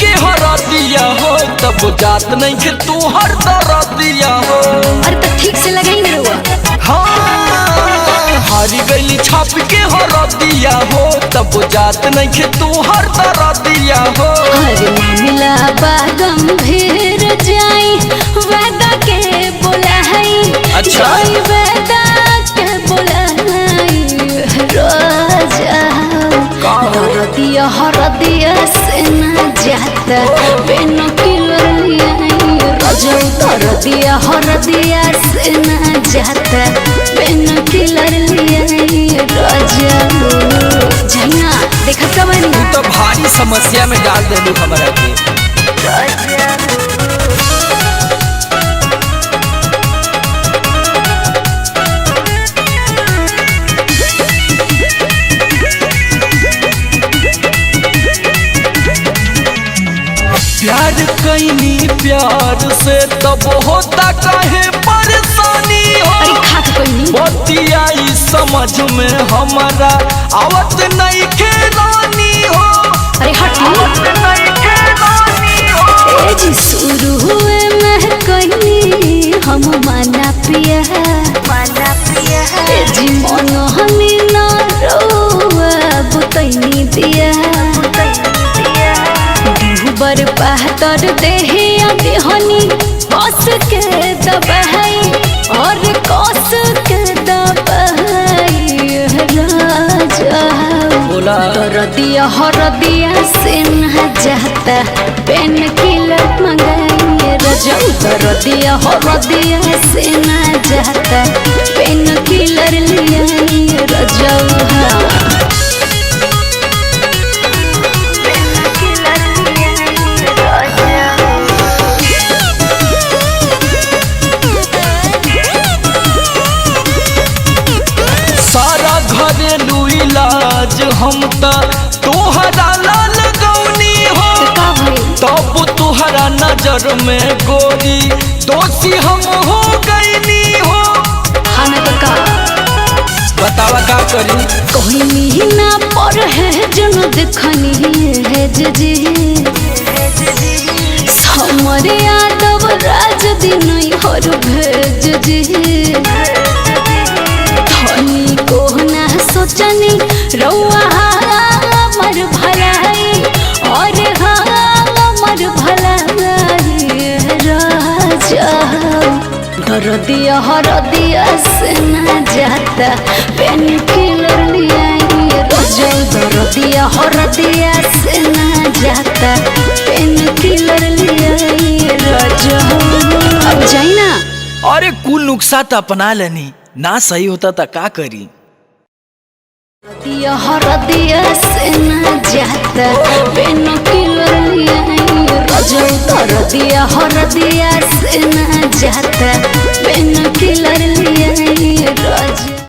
के हरा दिया हो तब जात नहीं के तू हर दरा दिया हो। अरे तो ठीक से लगाई ना रुआ। हाँ हारी गली छाप के हरा दिया हो तब जात नहीं के तू हर दरा दिया हो। अरे मामला बा गंभीर जाई वादा के बोलाई। अच्छा वादा के बोलाई रोजा हरदिया हरदिया से ना जाता बिन किलरिया रोजा हरदिया हरदिया से ना जाता बिन किलरिया रोजा जाना देखा कब तू तो भारी समस्या में डाल देलू हमरा के। प्यार कैनी प्यार से तब होता काहे परेशानी अरे हो। खा के कोई नहीं। बतियाई समझ में हमारा आवत नहीं के रानी हो। अरे हटी जी शुरू हुए मैं कहीं हम माना पिया जी मन हनी ना रोआ बुतैनी दिया बर बहतर देहिया दिहनी कस के दबाई और कस के दबाई राजा बोला हरदिया हरदिया से न जाता पेन किलर मंगाई रजा हरदिया हरदिया से न जाता पेन किलर लिया रजा। सारा घरेलू इलाज हम तोहरा लाल गौनी हो तब तुहरा नजर में गोरी दोषी हम हो गईनी हो। खाना तो का बतावा का करी कोई महीना पर है जन देखनी है जी समरे यादव राज दिन हर भेज जी धनी को ना सोचनी रउआ हमर भलाई और हमर भलाई राजा हरदिया हरदिया से ना जाता पेन किलर लिया रोजा हरदिया हरदिया से ना जाता पेन किलर लिया रोजा। अब जाई ना। अरे कुल नुक्सा तो अपना लेनी ना सही होता तो का करी। हरदिया से ना जाता पेन किलर लिया रोजा हरदिया हरदिया से ना जाता पेन किलर लिया रोजा।